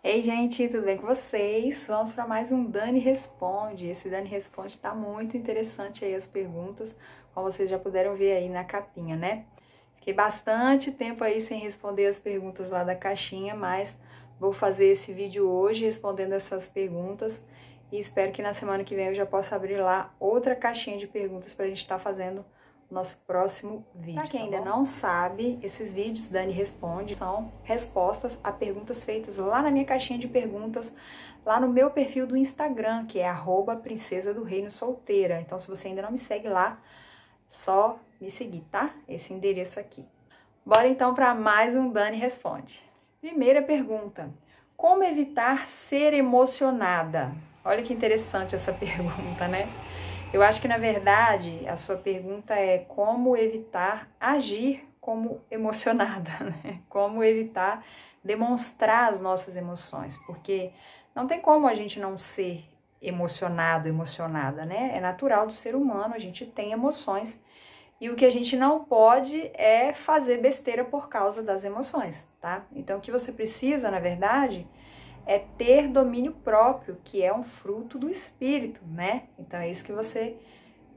Ei, gente, tudo bem com vocês? Vamos para mais um Dani Responde. Esse Dani Responde tá muito interessante aí as perguntas, como vocês já puderam ver aí na capinha, né? Fiquei bastante tempo aí sem responder as perguntas lá da caixinha, mas vou fazer esse vídeo hoje respondendo essas perguntas e espero que na semana que vem eu já possa abrir lá outra caixinha de perguntas para a gente estar fazendo nosso próximo vídeo. Para quem ainda não sabe, esses vídeos Dani Responde são respostas a perguntas feitas lá na minha caixinha de perguntas, lá no meu perfil do Instagram, que é @princesa-do-reino-solteira. Então, se você ainda não me segue lá, só me seguir, tá? Esse endereço aqui. Bora então para mais um Dani Responde. Primeira pergunta: como evitar ser emocionada? Olha que interessante essa pergunta, né? Eu acho que, na verdade, a sua pergunta é como evitar agir como emocionada, né? Como evitar demonstrar as nossas emoções, porque não tem como a gente não ser emocionado, emocionada, né? É natural do ser humano, a gente tem emoções e o que a gente não pode é fazer besteira por causa das emoções, tá? Então, o que você precisa, na verdade, é ter domínio próprio, que é um fruto do espírito, né? Então é isso que você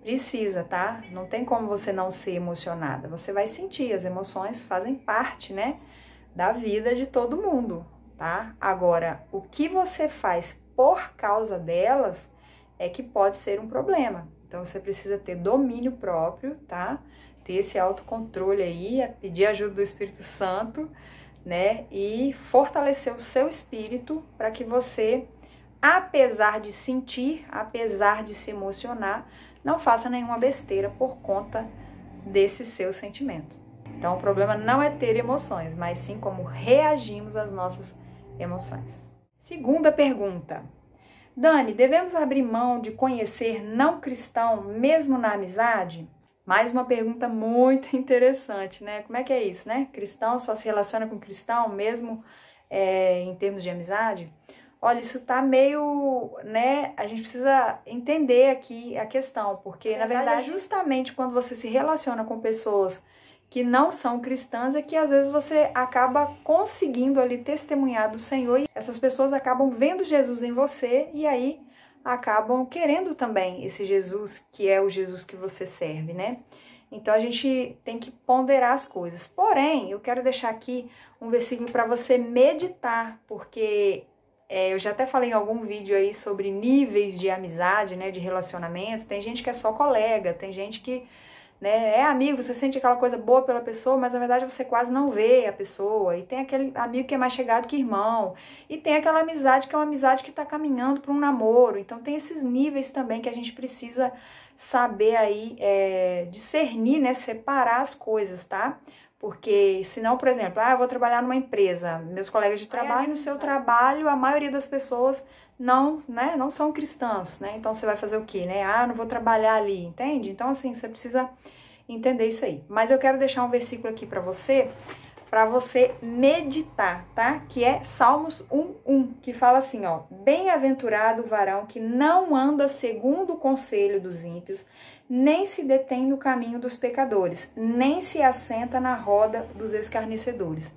precisa, tá? Não tem como você não ser emocionada. Você vai sentir, as emoções fazem parte, né, da vida de todo mundo, tá? Agora, o que você faz por causa delas é que pode ser um problema. Então você precisa ter domínio próprio, tá? Ter esse autocontrole aí, pedir ajuda do Espírito Santo, né? E fortalecer o seu espírito para que você, apesar de sentir, apesar de se emocionar, não faça nenhuma besteira por conta desse seu sentimento. Então, o problema não é ter emoções, mas sim como reagimos às nossas emoções. Segunda pergunta: Dani, devemos abrir mão de conhecer não cristão mesmo na amizade? Mais uma pergunta muito interessante, né? Como é que é isso, né? Cristão só se relaciona com cristão, mesmo em termos de amizade? Olha, isso tá meio, né? A gente precisa entender aqui a questão, porque na verdade, justamente quando você se relaciona com pessoas que não são cristãs, é que às vezes você acaba conseguindo ali testemunhar do Senhor e essas pessoas acabam vendo Jesus em você e aí acabam querendo também esse Jesus que é o Jesus que você serve, né? Então a gente tem que ponderar as coisas. Porém, eu quero deixar aqui um versículo para você meditar, porque eu já até falei em algum vídeo aí sobre níveis de amizade, né, de relacionamento. Tem gente que é só colega, tem gente que, né, é amigo, você sente aquela coisa boa pela pessoa, mas na verdade você quase não vê a pessoa. E tem aquele amigo que é mais chegado que irmão. E tem aquela amizade que é uma amizade que está caminhando para um namoro. Então tem esses níveis também que a gente precisa saber aí discernir, né, separar as coisas, tá? Porque senão, por exemplo, eu vou trabalhar numa empresa, meus colegas de trabalho, no seu trabalho, a maioria das pessoas não, né, não são cristãs, né? Então você vai fazer o quê, né? Não vou trabalhar ali, entende? Então assim, você precisa entender isso aí. Mas eu quero deixar um versículo aqui para você meditar, tá? Que é Salmos 1:1, que fala assim, ó: bem-aventurado o varão que não anda segundo o conselho dos ímpios, nem se detém no caminho dos pecadores, nem se assenta na roda dos escarnecedores.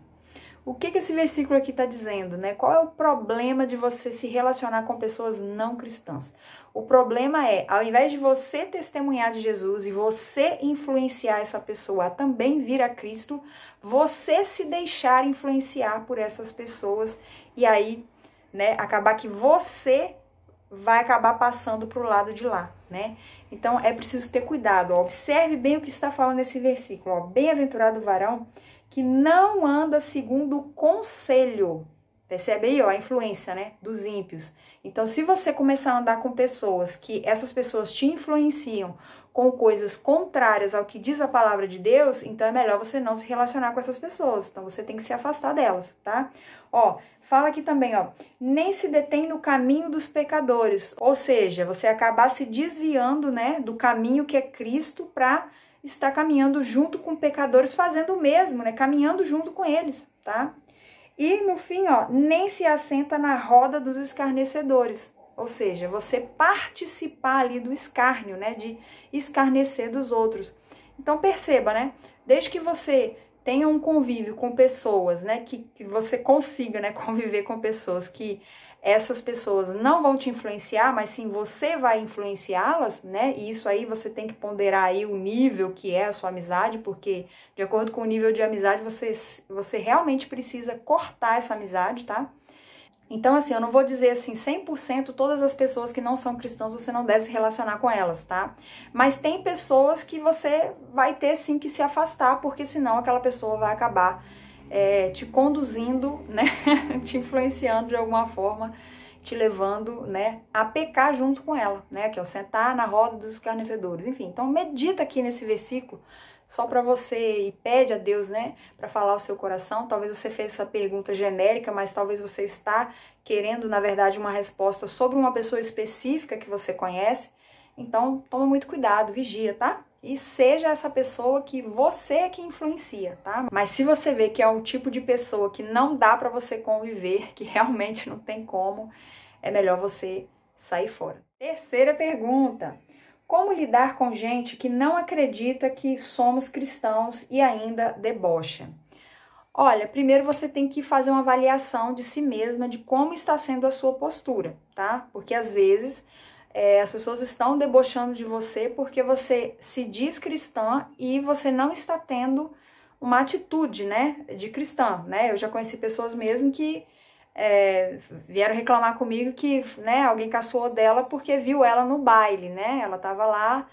O que esse versículo aqui está dizendo, né? Qual é o problema de você se relacionar com pessoas não cristãs? O problema é, ao invés de você testemunhar de Jesus e você influenciar essa pessoa a também vir a Cristo, você se deixar influenciar por essas pessoas e aí, né, acabar que você vai acabar passando para o lado de lá, né? Então é preciso ter cuidado, ó. Observe bem o que está falando nesse versículo, ó: bem-aventurado o varão que não anda segundo o conselho, percebe aí, ó, a influência, né, dos ímpios. Então, se você começar a andar com pessoas que essas pessoas te influenciam com coisas contrárias ao que diz a palavra de Deus, então é melhor você não se relacionar com essas pessoas. Então, você tem que se afastar delas, tá? Ó, fala aqui também, ó: nem se detém no caminho dos pecadores, ou seja, você acabar se desviando, né, do caminho que é Cristo para está caminhando junto com pecadores, fazendo o mesmo, né? Caminhando junto com eles, tá? E no fim, ó, nem se assenta na roda dos escarnecedores. Ou seja, você participar ali do escárnio, né? De escarnecer dos outros. Então perceba, né? Desde que você tenha um convívio com pessoas, né, que você consiga, né, conviver com pessoas que essas pessoas não vão te influenciar, mas sim você vai influenciá-las, né? E isso aí você tem que ponderar aí o nível que é a sua amizade, porque de acordo com o nível de amizade você realmente precisa cortar essa amizade, tá? Então, assim, eu não vou dizer assim, 100% todas as pessoas que não são cristãs você não deve se relacionar com elas, tá? Mas tem pessoas que você vai ter sim que se afastar, porque senão aquela pessoa vai acabar te conduzindo, né? Te influenciando de alguma forma, te levando, né, a pecar junto com ela, né? Que é o sentar na roda dos escarnecedores. Enfim, então medita aqui nesse versículo, só para você, e pede a Deus, né, para falar o seu coração. Talvez você fez essa pergunta genérica, mas talvez você está querendo, na verdade, uma resposta sobre uma pessoa específica que você conhece. Então, toma muito cuidado, vigia, tá? E seja essa pessoa que você é que influencia, tá? Mas se você vê que é um tipo de pessoa que não dá para você conviver, que realmente não tem como, é melhor você sair fora. Terceira pergunta. Como lidar com gente que não acredita que somos cristãos e ainda debocha? Olha, primeiro você tem que fazer uma avaliação de si mesma, de como está sendo a sua postura, tá? Porque às vezes as pessoas estão debochando de você porque você se diz cristã e você não está tendo uma atitude, né, de cristã, né? Eu já conheci pessoas mesmo que vieram reclamar comigo que, né, alguém caçoou dela porque viu ela no baile, né? Ela tava lá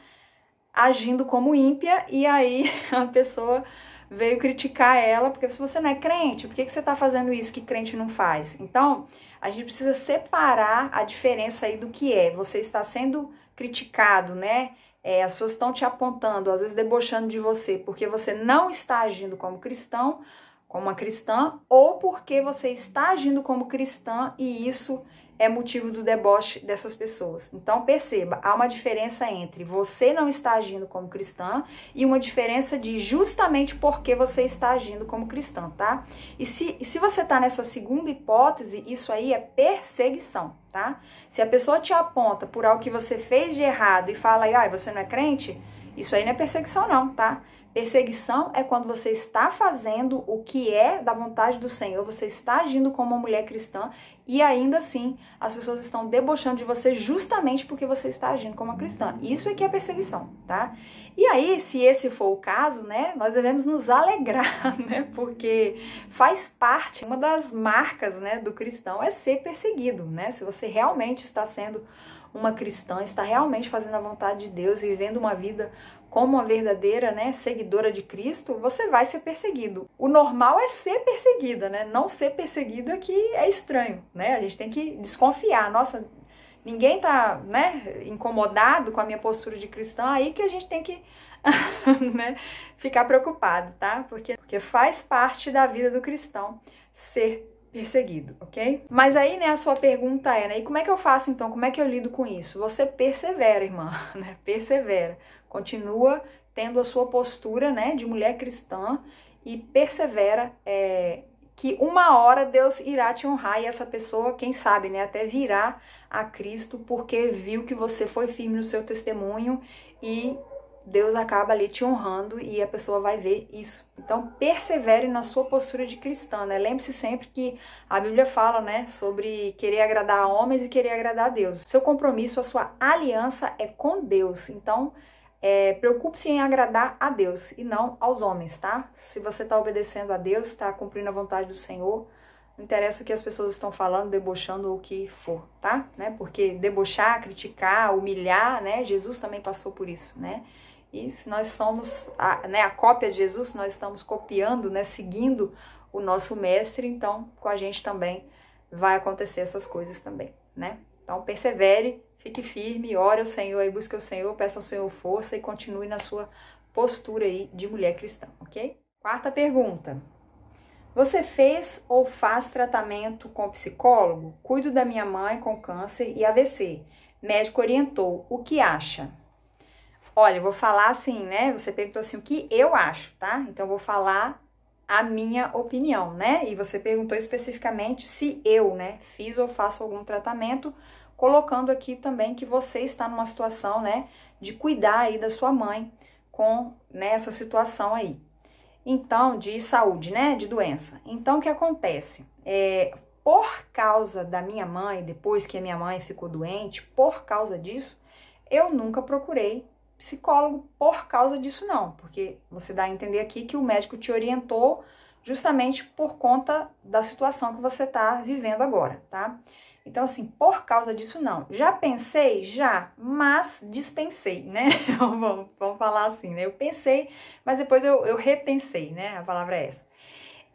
agindo como ímpia e aí a pessoa veio criticar ela, porque se você não é crente, por que você tá fazendo isso que crente não faz? Então, a gente precisa separar a diferença aí do que é. Você está sendo criticado, né? As pessoas estão te apontando, às vezes debochando de você, porque você não está agindo como cristão, como uma cristã, ou porque você está agindo como cristã e isso é motivo do deboche dessas pessoas. Então perceba, há uma diferença entre você não estar agindo como cristã e uma diferença de justamente porque você está agindo como cristã, tá? E se você tá nessa segunda hipótese, isso aí é perseguição, tá? Se a pessoa te aponta por algo que você fez de errado e fala, ai, você não é crente, isso aí não é perseguição não, tá? Perseguição é quando você está fazendo o que é da vontade do Senhor, você está agindo como uma mulher cristã e ainda assim as pessoas estão debochando de você justamente porque você está agindo como uma cristã. Isso é que é perseguição, tá? E aí, se esse for o caso, né, nós devemos nos alegrar, né? Porque faz parte, uma das marcas, né, do cristão é ser perseguido, né? Se você realmente está sendo uma cristã, está realmente fazendo a vontade de Deus e vivendo uma vida como uma verdadeira, né, seguidora de Cristo, você vai ser perseguido. O normal é ser perseguida, né? Não ser perseguido é que é estranho, né? A gente tem que desconfiar. Nossa, ninguém tá, né, incomodado com a minha postura de cristã, aí que a gente tem que né, ficar preocupado, tá? Porque faz parte da vida do cristão ser perseguido, ok? Mas aí, né, a sua pergunta é, né, e como é que eu faço então? Como é que eu lido com isso? Você persevera, irmã, né? Persevera. Continua tendo a sua postura, né, de mulher cristã e persevera, que uma hora Deus irá te honrar e essa pessoa, quem sabe, né, até virá a Cristo porque viu que você foi firme no seu testemunho e Deus acaba ali te honrando e a pessoa vai ver isso. Então, persevere na sua postura de cristã, né? Lembre-se sempre que a Bíblia fala, né, sobre querer agradar a homens e querer agradar a Deus. Seu compromisso, a sua aliança é com Deus. Então, preocupe-se em agradar a Deus e não aos homens, tá? Se você está obedecendo a Deus, está cumprindo a vontade do Senhor, não interessa o que as pessoas estão falando, debochando ou o que for, tá? Né? Porque debochar, criticar, humilhar, né? Jesus também passou por isso, né? E se nós somos a cópia de Jesus, se nós estamos copiando, né, seguindo o nosso mestre, então com a gente também vai acontecer essas coisas também, né? Então persevere, fique firme, ore ao Senhor, aí busque o Senhor, peça ao Senhor força e continue na sua postura aí de mulher cristã, ok? Quarta pergunta. Você fez ou faz tratamento com psicólogo? Cuido da minha mãe com câncer e AVC. Médico orientou. O que acha? Olha, eu vou falar assim, né? Você perguntou assim, o que eu acho, tá? Então, eu vou falar a minha opinião, né? E você perguntou especificamente se eu, né, fiz ou faço algum tratamento, colocando aqui também que você está numa situação, né, de cuidar aí da sua mãe com, né, essa situação aí. Então, de saúde, né? De doença. Então, o que acontece? Por causa da minha mãe, depois que a minha mãe ficou doente, por causa disso, eu nunca procurei psicólogo por causa disso não, porque você dá a entender aqui que o médico te orientou justamente por conta da situação que você está vivendo agora, tá? Então, assim, por causa disso não. Já pensei? Já, mas dispensei, né? Vamos falar assim, né? Eu pensei, mas depois eu repensei, né? A palavra é essa.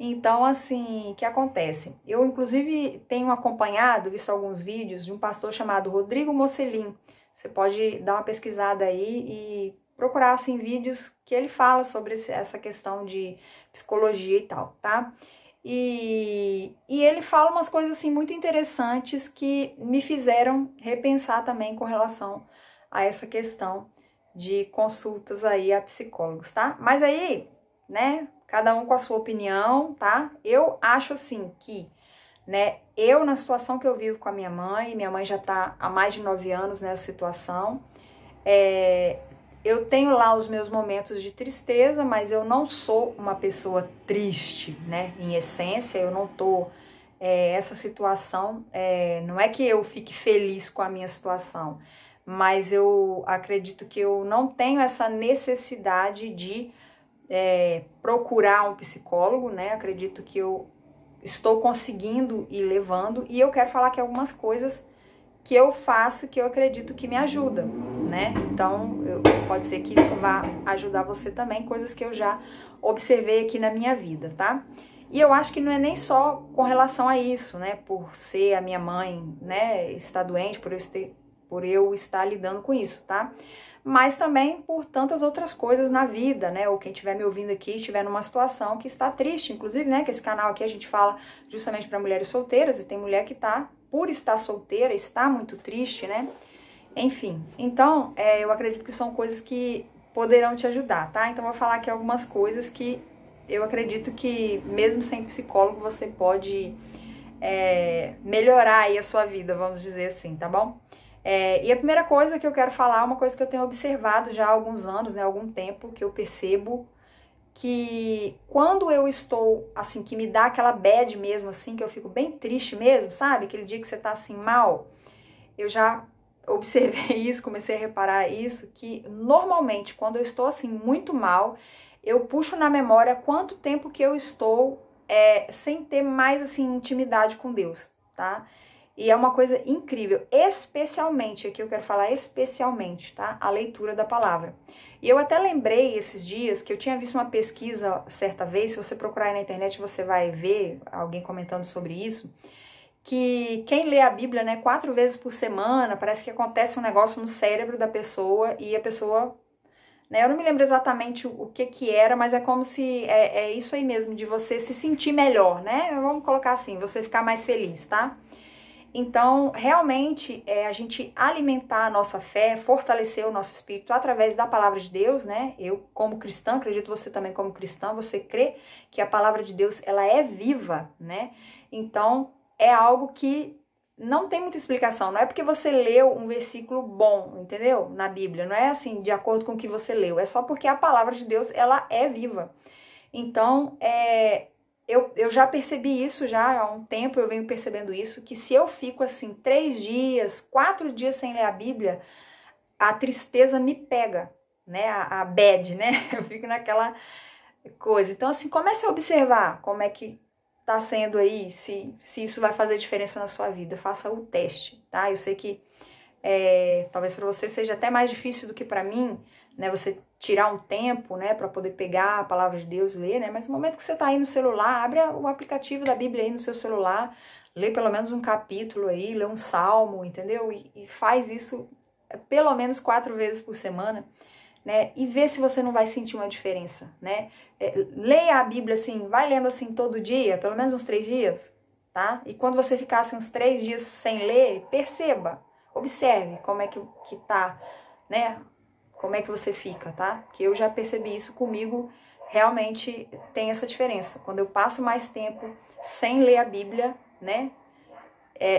Então, assim, o que acontece? Eu, inclusive, tenho acompanhado, visto alguns vídeos de um pastor chamado Rodrigo Mocelin. Você pode dar uma pesquisada aí e procurar, assim, vídeos que ele fala sobre essa questão de psicologia e tal, tá? E ele fala umas coisas, assim, muito interessantes que me fizeram repensar também com relação a essa questão de consultas aí a psicólogos, tá? Mas aí, né, cada um com a sua opinião, tá? Eu acho assim que, né, eu na situação que eu vivo com a minha mãe já tá há mais de 9 anos nessa situação, eu tenho lá os meus momentos de tristeza, mas eu não sou uma pessoa triste, né, em essência, eu não tô, essa situação, não é que eu fique feliz com a minha situação, mas eu acredito que eu não tenho essa necessidade de procurar um psicólogo, né? Acredito que eu estou conseguindo ir levando e eu quero falar aqui algumas coisas que eu faço que eu acredito que me ajudam, né? Então, pode ser que isso vá ajudar você também, coisas que eu já observei aqui na minha vida, tá? E eu acho que não é nem só com relação a isso, né? Por ser a minha mãe, né, está doente, por eu estar lidando com isso, tá? Mas também por tantas outras coisas na vida, né? Ou quem estiver me ouvindo aqui, estiver numa situação que está triste, inclusive, né? Que esse canal aqui a gente fala justamente para mulheres solteiras, e tem mulher que tá, por estar solteira, está muito triste, né? Enfim, então, eu acredito que são coisas que poderão te ajudar, tá? Então, eu vou falar aqui algumas coisas que eu acredito que, mesmo sem psicólogo, você pode melhorar aí a sua vida, vamos dizer assim, tá bom? E a primeira coisa que eu quero falar é uma coisa que eu tenho observado já há alguns anos, né, há algum tempo, que eu percebo que quando eu estou, assim, que me dá aquela bad mesmo, assim, que eu fico bem triste mesmo, sabe? Aquele dia que você tá, assim, mal, eu já observei isso, comecei a reparar isso, que normalmente quando eu estou, assim, muito mal, eu puxo na memória quanto tempo que eu estou sem ter mais, assim, intimidade com Deus, tá? E é uma coisa incrível, especialmente, aqui eu quero falar especialmente, tá? A leitura da palavra. E eu até lembrei esses dias que eu tinha visto uma pesquisa certa vez, se você procurar aí na internet você vai ver alguém comentando sobre isso, que quem lê a Bíblia, né, 4 vezes por semana, parece que acontece um negócio no cérebro da pessoa e a pessoa, né, eu não me lembro exatamente o que era, mas é como se, é isso aí mesmo, de você se sentir melhor, né? Vamos colocar assim, você ficar mais feliz, tá? Então, realmente, a gente alimentar a nossa fé, fortalecer o nosso espírito através da palavra de Deus, né? Eu, como cristã, acredito você também como cristã, você crê que a palavra de Deus, ela é viva, né? Então, é algo que não tem muita explicação. Não é porque você leu um versículo bom, entendeu? Na Bíblia. Não é assim, de acordo com o que você leu. É só porque a palavra de Deus, ela é viva. Então, eu já percebi isso já há um tempo, eu venho percebendo isso, que se eu fico assim 3 dias, 4 dias sem ler a Bíblia, a tristeza me pega, né? A bad, né? Eu fico naquela coisa. Então, assim, comece a observar como é que tá sendo aí, se isso vai fazer diferença na sua vida. Faça o teste, tá? Eu sei que talvez para você seja até mais difícil do que para mim, né? Você tirar um tempo, né, para poder pegar a palavra de Deus e ler, né? Mas no momento que você tá aí no celular, abre o aplicativo da Bíblia aí no seu celular, lê pelo menos um capítulo aí, lê um salmo, entendeu? E faz isso pelo menos 4 vezes por semana, né? E vê se você não vai sentir uma diferença, né? Leia a Bíblia assim, vai lendo assim todo dia, pelo menos uns 3 dias, tá? E quando você ficar assim, uns 3 dias sem ler, perceba, observe como é que tá, né? Como é que você fica, tá? Que eu já percebi isso comigo, realmente tem essa diferença. Quando eu passo mais tempo sem ler a Bíblia, né?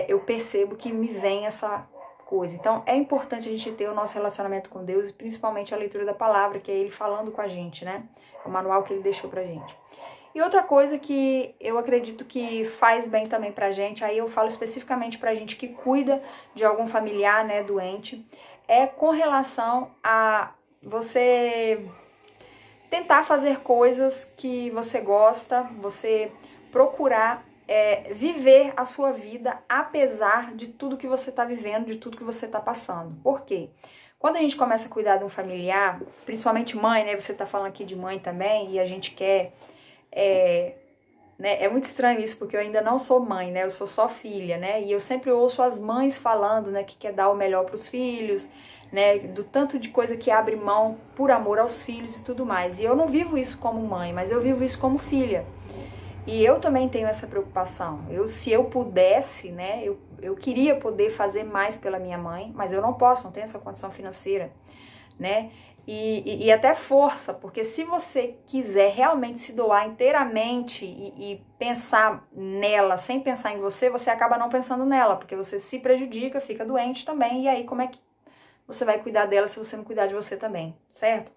Eu percebo que me vem essa coisa. Então, é importante a gente ter o nosso relacionamento com Deus e principalmente a leitura da palavra, que é Ele falando com a gente, né? O manual que Ele deixou pra gente. E outra coisa que eu acredito que faz bem também pra gente, aí eu falo especificamente pra gente que cuida de algum familiar, né, doente, é com relação a você tentar fazer coisas que você gosta, você procurar viver a sua vida apesar de tudo que você está vivendo, de tudo que você está passando. Por quê? Quando a gente começa a cuidar de um familiar, principalmente mãe, né? Você está falando aqui de mãe também, e a gente quer... né? É muito estranho isso, porque eu ainda não sou mãe, né? Eu sou só filha, né? E eu sempre ouço as mães falando, né, que quer dar o melhor para os filhos, né? Do tanto de coisa que abre mão por amor aos filhos e tudo mais. E eu não vivo isso como mãe, mas eu vivo isso como filha. E eu também tenho essa preocupação. Se eu pudesse, né, eu queria poder fazer mais pela minha mãe, mas eu não posso, não tenho essa condição financeira, né? E até força, porque se você quiser realmente se doar inteiramente e pensar nela sem pensar em você, você acaba não pensando nela, porque você se prejudica, fica doente também, e aí como é que você vai cuidar dela se você não cuidar de você também, certo?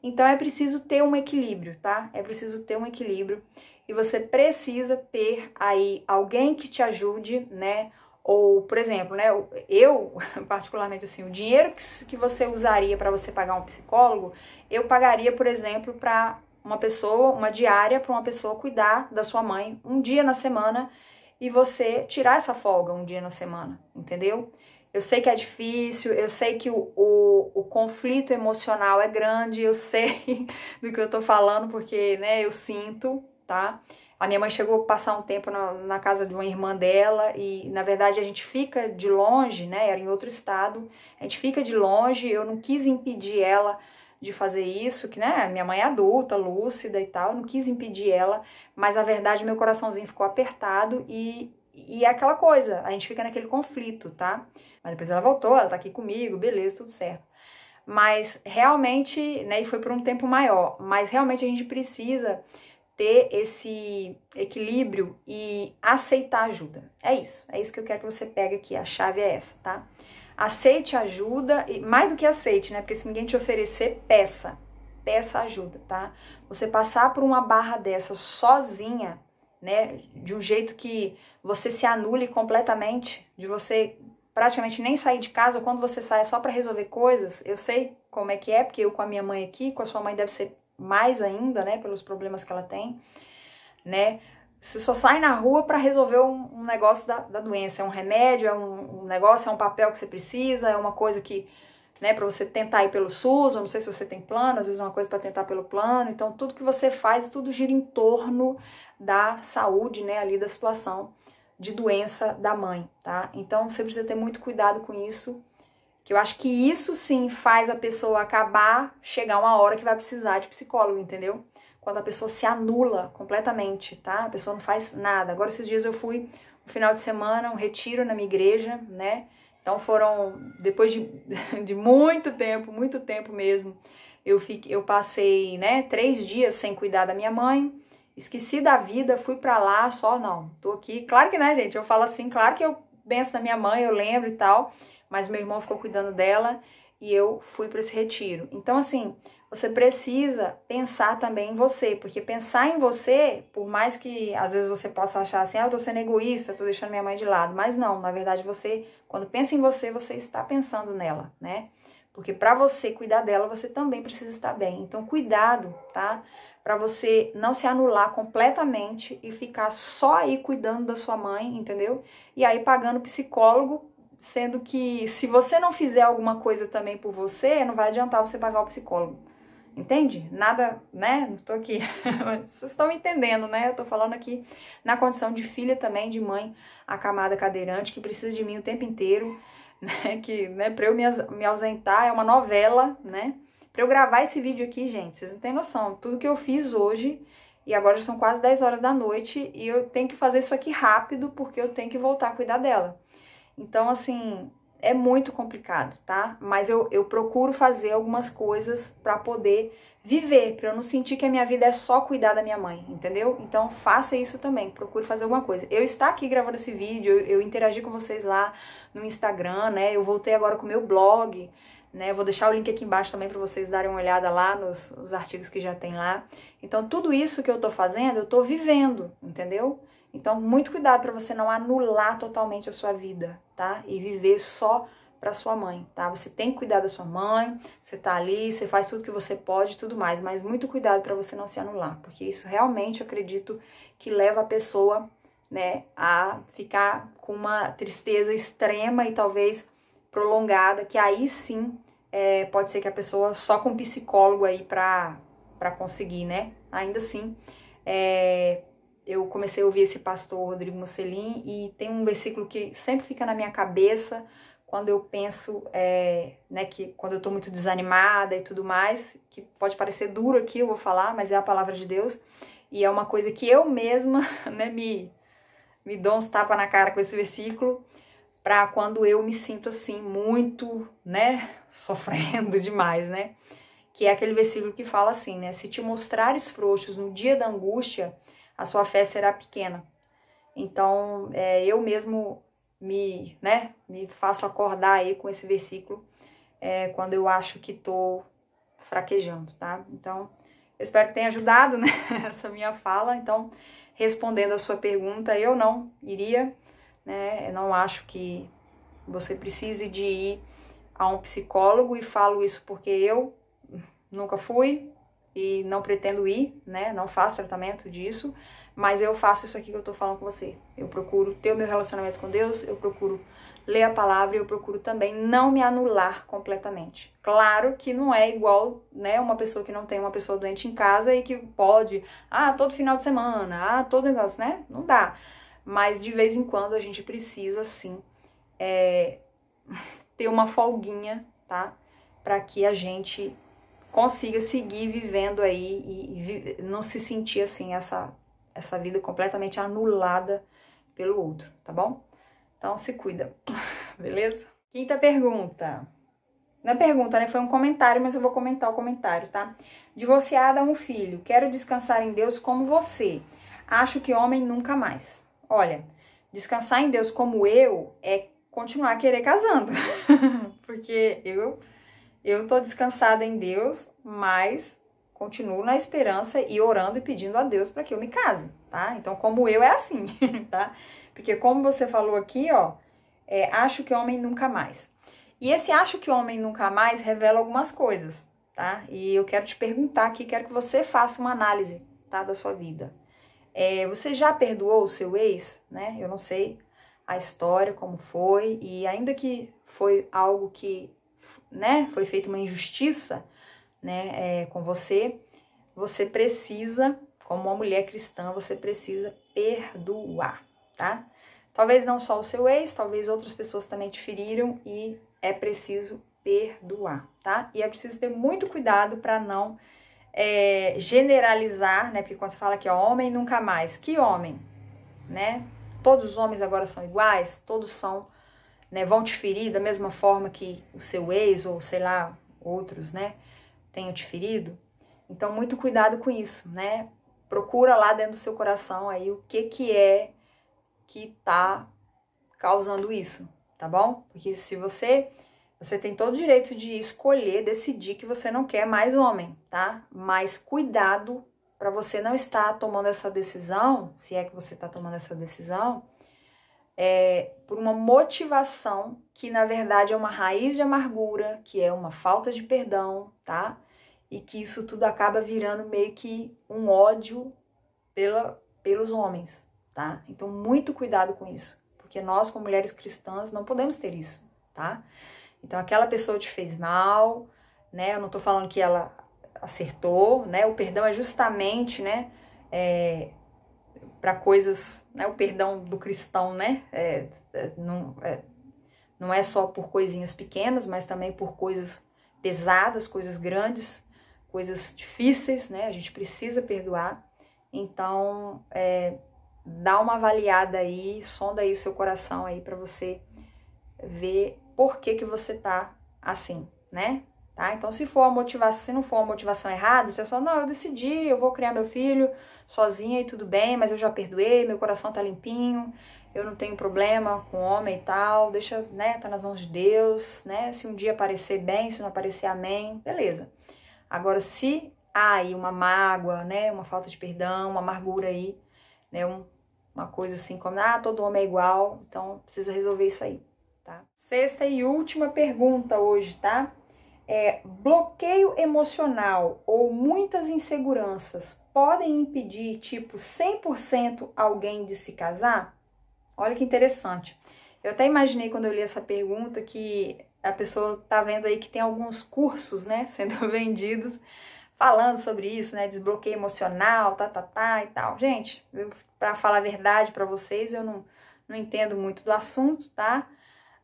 Então é preciso ter um equilíbrio, tá? É preciso ter um equilíbrio. E você precisa ter aí alguém que te ajude, né? Ou, por exemplo, né? Eu, particularmente assim, o dinheiro que você usaria para você pagar um psicólogo, eu pagaria, por exemplo, para uma pessoa, uma diária para uma pessoa cuidar da sua mãe um dia na semana e você tirar essa folga um dia na semana, entendeu? Eu sei que é difícil, eu sei que o conflito emocional é grande, eu sei do que eu tô falando, porque, né, eu sinto, tá? A minha mãe chegou a passar um tempo na casa de uma irmã dela e, na verdade, a gente fica de longe, né? Era em outro estado, a gente fica de longe, eu não quis impedir ela de fazer isso, que, né, minha mãe é adulta, lúcida e tal, eu não quis impedir ela, mas, na verdade, meu coraçãozinho ficou apertado e é aquela coisa, a gente fica naquele conflito, tá? Mas depois ela voltou, ela tá aqui comigo, beleza, tudo certo. Mas realmente, né, e foi por um tempo maior, mas realmente a gente precisa ter esse equilíbrio e aceitar ajuda. É isso que eu quero que você pegue aqui, a chave é essa, tá? Aceite ajuda, e mais do que aceite, né, porque se ninguém te oferecer, peça ajuda, tá? Você passar por uma barra dessa sozinha, né, de um jeito que você se anule completamente, de você praticamente nem sair de casa, ou quando você sai é só para resolver coisas, eu sei como é que é, porque eu com a minha mãe aqui, com a sua mãe deve ser mais ainda, né, pelos problemas que ela tem, né, você só sai na rua para resolver um negócio da doença, é um remédio, é um negócio, é um papel que você precisa, é uma coisa que, né, para você tentar ir pelo SUS, eu não sei se você tem plano, às vezes é uma coisa para tentar pelo plano, então tudo que você faz, tudo gira em torno da saúde, né, ali da situação de doença da mãe, tá? Então você precisa ter muito cuidado com isso, que eu acho que isso sim faz a pessoa chegar uma hora que vai precisar de psicólogo, entendeu? Quando a pessoa se anula completamente, tá? A pessoa não faz nada. Agora esses dias eu fui no final de semana, um retiro na minha igreja, né? Então foram, depois de muito tempo mesmo, eu passei, né, 3 dias sem cuidar da minha mãe, esqueci da vida, fui pra lá, só não, tô aqui. Claro que, né, gente, eu falo assim, claro que eu penso na minha mãe, eu lembro e tal, mas meu irmão ficou cuidando dela e eu fui para esse retiro. Então, assim, você precisa pensar também em você, porque pensar em você, por mais que às vezes você possa achar assim, eu tô sendo egoísta, tô deixando minha mãe de lado, mas não, na verdade você, quando pensa em você, você está pensando nela, né? Porque para você cuidar dela, você também precisa estar bem. Então, cuidado, tá? Para você não se anular completamente e ficar só aí cuidando da sua mãe, entendeu? E aí pagando psicólogo, sendo que se você não fizer alguma coisa também por você, não vai adiantar você pagar o psicólogo. Entende? Nada, né? Não tô aqui, mas vocês estão entendendo, né? Eu tô falando aqui na condição de filha também, de mãe acamada cadeirante, que precisa de mim o tempo inteiro, né? Que, né, pra eu me ausentar é uma novela, né? Pra eu gravar esse vídeo aqui, gente, vocês não têm noção. Tudo que eu fiz hoje, e agora já são quase 10 horas da noite, e eu tenho que fazer isso aqui rápido, porque eu tenho que voltar a cuidar dela. Então, assim, é muito complicado, tá? Mas eu procuro fazer algumas coisas para poder viver, para eu não sentir que a minha vida é só cuidar da minha mãe, entendeu? Então faça isso também, procure fazer alguma coisa. Eu estar aqui gravando esse vídeo, eu interagi com vocês lá no Instagram, né? Eu voltei agora com o meu blog, né? Vou deixar o link aqui embaixo também para vocês darem uma olhada lá nos artigos que já tem lá. Então tudo isso que eu tô fazendo, eu tô vivendo, entendeu? Então, muito cuidado para você não anular totalmente a sua vida, tá? E viver só para sua mãe, tá? Você tem que cuidar da sua mãe, você tá ali, você faz tudo que você pode e tudo mais, mas muito cuidado para você não se anular, porque isso realmente, eu acredito, que leva a pessoa, né, a ficar com uma tristeza extrema e talvez prolongada, que aí sim pode ser que a pessoa só com psicólogo aí para conseguir, né? Ainda assim, eu comecei a ouvir esse pastor Rodrigo Musselin e tem um versículo que sempre fica na minha cabeça quando eu penso, né, que quando eu tô muito desanimada e tudo mais, que pode parecer duro aqui, eu vou falar, mas é a palavra de Deus e é uma coisa que eu mesma, né, me dou uns tapas na cara com esse versículo, para quando eu me sinto assim, muito, né, sofrendo demais, né, que é aquele versículo que fala assim, né, se te mostrares frouxos no dia da angústia, a sua fé será pequena. Então, eu mesmo me faço acordar aí com esse versículo quando eu acho que tô fraquejando, tá? Então, eu espero que tenha ajudado, né, essa minha fala. Então, respondendo a sua pergunta, eu não iria, né, eu não acho que você precise de ir a um psicólogo, e falo isso porque eu nunca fui e não pretendo ir, né, não faço tratamento disso, mas eu faço isso aqui que eu tô falando com você. Eu procuro ter o meu relacionamento com Deus, eu procuro ler a palavra e eu procuro também não me anular completamente. Claro que não é igual, né, uma pessoa que não tem uma pessoa doente em casa e que pode, todo final de semana, todo negócio, né? Não dá. Mas de vez em quando a gente precisa, sim, ter uma folguinha, tá? Para que a gente consiga seguir vivendo aí e não se sentir assim, essa vida completamente anulada pelo outro, tá bom? Então se cuida, beleza? Quinta pergunta. Não é pergunta, né? Foi um comentário, mas eu vou comentar o comentário, tá? Divorciada, um filho. Quero descansar em Deus como você. Acho que homem nunca mais. Olha, descansar em Deus como eu é continuar a querer casando. Porque eu tô descansada em Deus, mas continuo na esperança e orando e pedindo a Deus para que eu me case, tá? Então, como eu é assim, tá? Porque como você falou aqui, ó, acho que homem nunca mais. E esse acho que homem nunca mais revela algumas coisas, tá? E eu quero te perguntar aqui, quero que você faça uma análise, tá, da sua vida. Você já perdoou o seu ex, né? Eu não sei a história, como foi, e ainda que foi algo que, né, foi feita uma injustiça, né, com você, você precisa, como uma mulher cristã, você precisa perdoar, tá? Talvez não só o seu ex, talvez outras pessoas também te feriram e é preciso perdoar, tá? E é preciso ter muito cuidado para não generalizar, né? Porque quando você fala que é homem, nunca mais. Que homem, né? Todos os homens agora são iguais? Todos são, né, vão te ferir da mesma forma que o seu ex ou, sei lá, outros, né, tenham te ferido? Então, muito cuidado com isso, né? Procura lá dentro do seu coração aí o que é que tá causando isso, tá bom? Porque se você tem todo o direito de escolher, decidir que você não quer mais homem, tá? Mas cuidado para você não estar tomando essa decisão, se é que você está tomando essa decisão, por uma motivação que na verdade é uma raiz de amargura, que é uma falta de perdão, tá? E que isso tudo acaba virando meio que um ódio pelos homens, tá? Então muito cuidado com isso, porque nós como mulheres cristãs não podemos ter isso, tá? Então aquela pessoa te fez mal, né? Eu não tô falando que ela acertou, né? O perdão é justamente, né, para coisas, né, o perdão do cristão, né, não é só por coisinhas pequenas, mas também por coisas pesadas, coisas grandes, coisas difíceis, né, a gente precisa perdoar. Então, dá uma avaliada aí, sonda aí o seu coração aí para você ver por que você tá assim, né? Tá? Então, se for a motivação, se não for uma motivação errada, você só, não, eu decidi, eu vou criar meu filho sozinha e tudo bem, mas eu já perdoei, meu coração tá limpinho, eu não tenho problema com homem e tal, deixa, né, tá nas mãos de Deus, né? Se um dia aparecer bem, se não aparecer, amém, beleza. Agora, se há aí uma mágoa, né, uma falta de perdão, uma amargura aí, né, uma coisa assim como, todo homem é igual, então precisa resolver isso aí, tá? Sexta e última pergunta hoje, tá? Bloqueio emocional ou muitas inseguranças podem impedir, tipo, 100% alguém de se casar? Olha que interessante. Eu até imaginei quando eu li essa pergunta que a pessoa tá vendo aí que tem alguns cursos, né, sendo vendidos, falando sobre isso, né, desbloqueio emocional, e tal. Gente, para falar a verdade para vocês, eu não entendo muito do assunto, tá?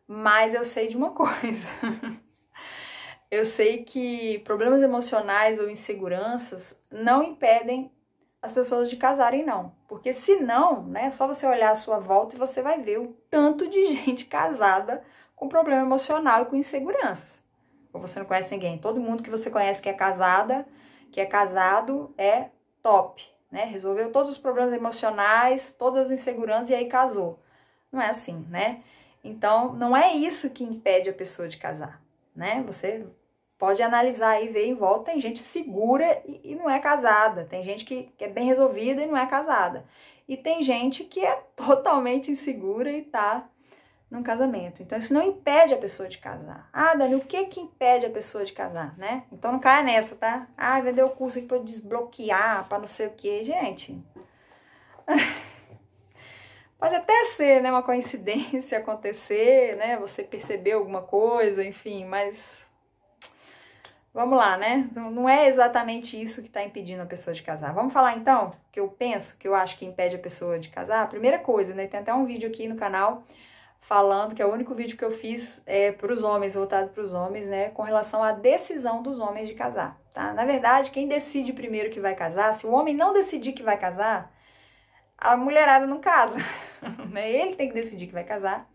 Mas eu sei de uma coisa. Eu sei que problemas emocionais ou inseguranças não impedem as pessoas de casarem, não. Porque se não, né, é só você olhar à sua volta e você vai ver o tanto de gente casada com problema emocional e com inseguranças. Ou você não conhece ninguém. Todo mundo que você conhece que é casada, que é casado, é top, né? Resolveu todos os problemas emocionais, todas as inseguranças e aí casou. Não é assim, né? Então, não é isso que impede a pessoa de casar, né? Você pode analisar aí, ver em volta, tem gente segura e não é casada, tem gente que é bem resolvida e não é casada. E tem gente que é totalmente insegura e tá num casamento. Então isso não impede a pessoa de casar. Dani, o que impede a pessoa de casar, né? Então não caia nessa, tá? Vendeu o curso aqui pra desbloquear, pra não sei o que, gente. Pode até ser, né, uma coincidência acontecer, né, você perceber alguma coisa, enfim, mas vamos lá, né? Não é exatamente isso que está impedindo a pessoa de casar. Vamos falar então, que eu penso, que eu acho que impede a pessoa de casar? Primeira coisa, né? Tem até um vídeo aqui no canal falando, que é o único vídeo que eu fiz para os homens, voltado para os homens, né? Com relação à decisão dos homens de casar, tá? Na verdade, quem decide primeiro que vai casar, se o homem não decidir que vai casar, a mulherada não casa, né? Ele tem que decidir que vai casar.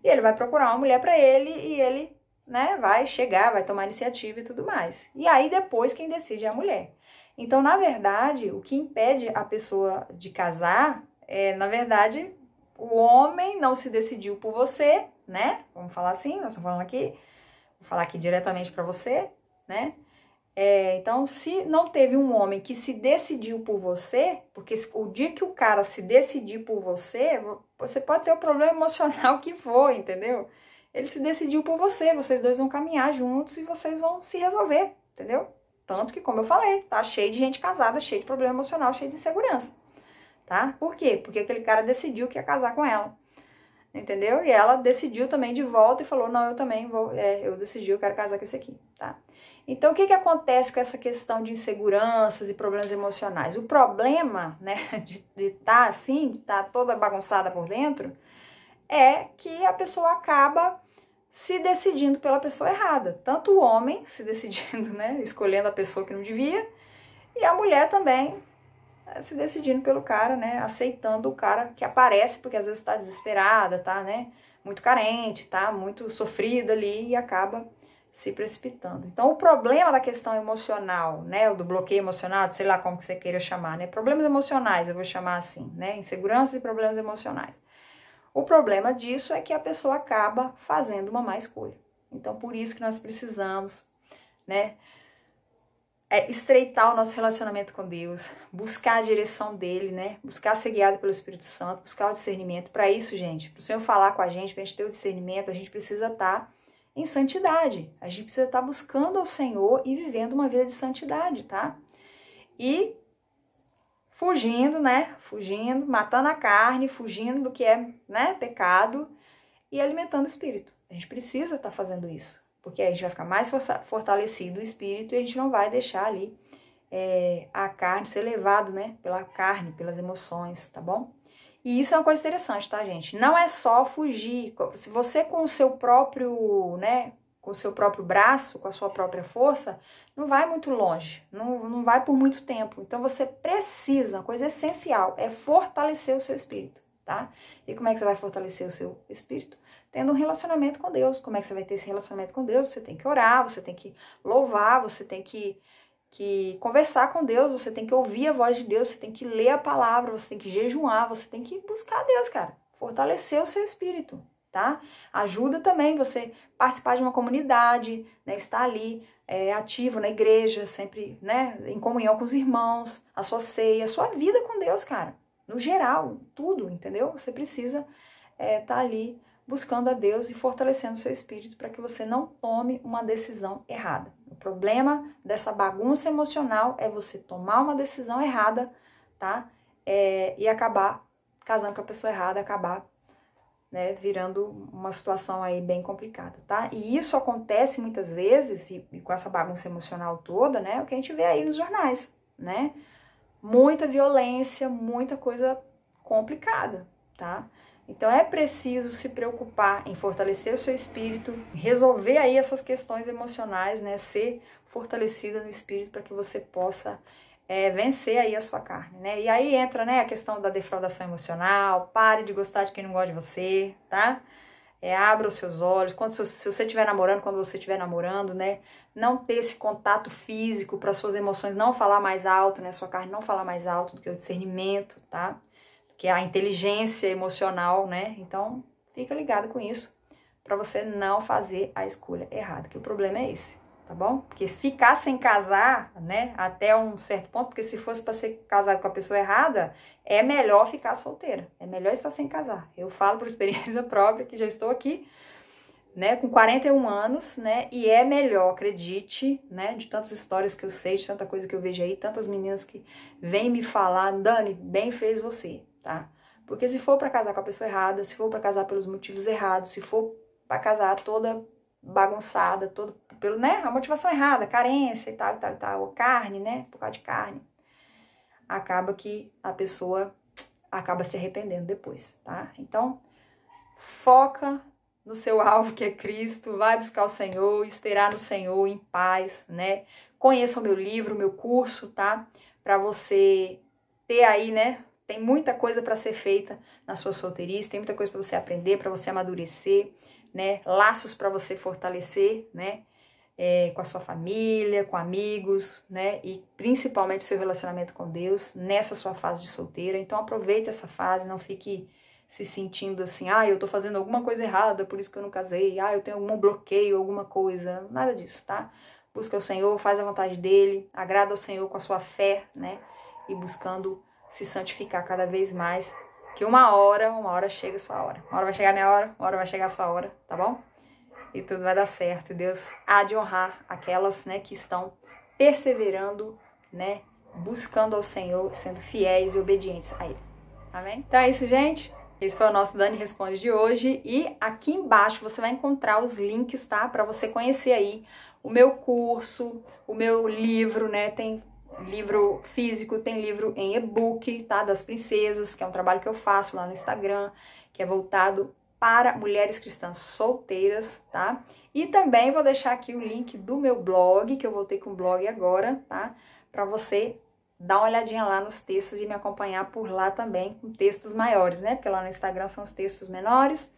E ele vai procurar uma mulher para ele e ele, né, vai chegar, vai tomar iniciativa e tudo mais. E aí depois quem decide é a mulher. Então, na verdade, o que impede a pessoa de casar na verdade, o homem não se decidiu por você, né? Vamos falar assim, nós estamos falando aqui, vou falar aqui diretamente para você, né? Então, se não teve um homem que se decidiu por você, porque o dia que o cara se decidir por você, você pode ter o problema emocional que for, entendeu? Ele se decidiu por você, vocês dois vão caminhar juntos e vocês vão se resolver, entendeu? Tanto que, como eu falei, tá cheio de gente casada, cheio de problema emocional, cheio de insegurança, tá? Por quê? Porque aquele cara decidiu que ia casar com ela, entendeu? E ela decidiu também de volta e falou, não, eu também vou, eu decidi, eu quero casar com esse aqui, tá? Então, o que acontece com essa questão de inseguranças e problemas emocionais? O problema, né, de estar assim, de estar toda bagunçada por dentro, é que a pessoa acaba se decidindo pela pessoa errada. Tanto o homem se decidindo, né, escolhendo a pessoa que não devia, e a mulher também se decidindo pelo cara, né, aceitando o cara que aparece, porque às vezes está desesperada, tá, né, muito carente, tá, muito sofrida ali e acaba se precipitando. Então, o problema da questão emocional, né, do bloqueio emocional, sei lá como que você queira chamar, né, problemas emocionais, eu vou chamar assim, né, inseguranças e problemas emocionais. O problema disso é que a pessoa acaba fazendo uma má escolha. Então, por isso que nós precisamos, né, estreitar o nosso relacionamento com Deus, buscar a direção dele, né, buscar ser guiado pelo Espírito Santo, buscar o discernimento. Para isso, gente, para o Senhor falar com a gente, para a gente ter o discernimento, a gente precisa estar em santidade. A gente precisa estar buscando ao Senhor e vivendo uma vida de santidade, tá? E fugindo, né? Fugindo, matando a carne, fugindo do que é, né, pecado e alimentando o espírito. A gente precisa estar fazendo isso, porque aí a gente vai ficar mais fortalecido o espírito e a gente não vai deixar ali a carne ser levado, né, pela carne, pelas emoções, tá bom? E isso é uma coisa interessante, tá, gente? Não é só fugir. Se você com o seu próprio, né, com o seu próprio braço, com a sua própria força, não vai muito longe, não vai por muito tempo. Então você precisa, uma coisa essencial, é fortalecer o seu espírito, tá? E como é que você vai fortalecer o seu espírito? Tendo um relacionamento com Deus. Como é que você vai ter esse relacionamento com Deus? Você tem que orar, você tem que louvar, você tem que conversar com Deus, você tem que ouvir a voz de Deus, você tem que ler a palavra, você tem que jejuar, você tem que buscar Deus, cara. Fortalecer o seu espírito, tá? Ajuda também você participar de uma comunidade, né? Estar ali ativo na igreja, sempre, né? Em comunhão com os irmãos, a sua ceia, a sua vida com Deus, cara. No geral, tudo, entendeu? Você precisa estar ali buscando a Deus e fortalecendo o seu espírito para que você não tome uma decisão errada. O problema dessa bagunça emocional é você tomar uma decisão errada, tá? E acabar casando com a pessoa errada, acabar, né, virando uma situação aí bem complicada, tá? E isso acontece muitas vezes, e com essa bagunça emocional toda, né, o que a gente vê aí nos jornais, né? Muita violência, muita coisa complicada, tá? Então é preciso se preocupar em fortalecer o seu espírito, resolver aí essas questões emocionais, né? Ser fortalecida no espírito para que você possa vencer aí a sua carne, né? E aí entra, né, a questão da defraudação emocional. Pare de gostar de quem não gosta de você, tá? Abra os seus olhos. Se você estiver namorando, quando você estiver namorando, né? Não ter esse contato físico para suas emoções não falar mais alto, né? Sua carne não falar mais alto do que o discernimento, tá? Que é a inteligência emocional, né? Então, fica ligado com isso para você não fazer a escolha errada, que o problema é esse, tá bom? Porque ficar sem casar, né, até um certo ponto, porque se fosse para ser casado com a pessoa errada, é melhor ficar solteira, é melhor estar sem casar. Eu falo por experiência própria, que já estou aqui, né, com 41 anos, né, e é melhor, acredite, né, de tantas histórias que eu sei, de tanta coisa que eu vejo aí, tantas meninas que vêm me falar, Dani, bem fez você, tá? Porque se for para casar com a pessoa errada, se for para casar pelos motivos errados, se for para casar toda bagunçada, todo pelo, né, a motivação errada, carência e tal, ou carne, né, por causa de carne, acaba que a pessoa acaba se arrependendo depois, tá? Então, foca no seu alvo, que é Cristo, vai buscar o Senhor, esperar no Senhor em paz, né? Conheça o meu livro, o meu curso, tá? Para você ter aí, né? Tem muita coisa para ser feita na sua solteirice, tem muita coisa para você aprender, para você amadurecer, né? Laços para você fortalecer, né? Com a sua família, com amigos, né? E principalmente o seu relacionamento com Deus nessa sua fase de solteira. Então aproveite essa fase, não fique se sentindo assim, eu tô fazendo alguma coisa errada, por isso que eu não casei, eu tenho algum bloqueio, alguma coisa, nada disso, tá? Busca o Senhor, faz a vontade dele, agrada ao Senhor com a sua fé, né? E buscando se santificar cada vez mais, que uma hora chega a sua hora. Uma hora vai chegar a minha hora, uma hora vai chegar a sua hora, tá bom? E tudo vai dar certo. Deus há de honrar aquelas, né, que estão perseverando, né, buscando ao Senhor, sendo fiéis e obedientes a Ele. Amém? Então é isso, gente. Esse foi o nosso Dani Responde de hoje. E aqui embaixo você vai encontrar os links, tá? Para você conhecer aí o meu curso, o meu livro, né? Tem livro físico, tem livro em e-book, tá? Das princesas, que é um trabalho que eu faço lá no Instagram, que é voltado para mulheres cristãs solteiras, tá? E também vou deixar aqui o link do meu blog, que eu voltei com o blog agora, tá? Para você dar uma olhadinha lá nos textos e me acompanhar por lá também, com textos maiores, né? Porque lá no Instagram são os textos menores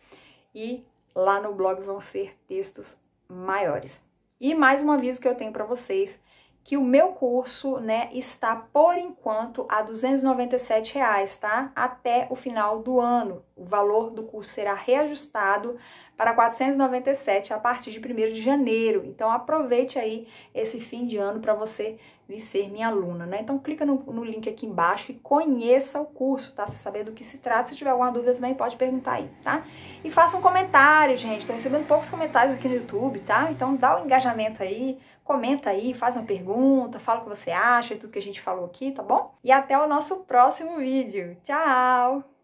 e lá no blog vão ser textos maiores. E mais um aviso que eu tenho para vocês, que o meu curso, né, está por enquanto a R$ 297, tá? Até o final do ano. O valor do curso será reajustado para 497 a partir de 1º de janeiro. Então aproveite aí esse fim de ano para você vir ser minha aluna, né? Então clica no link aqui embaixo e conheça o curso, tá? Você saber do que se trata. Se tiver alguma dúvida também pode perguntar aí, tá? E faça um comentário, gente. Tô recebendo poucos comentários aqui no YouTube, tá? Então dá o engajamento aí, comenta aí, faz uma pergunta, fala o que você acha e tudo que a gente falou aqui, tá bom? E até o nosso próximo vídeo. Tchau!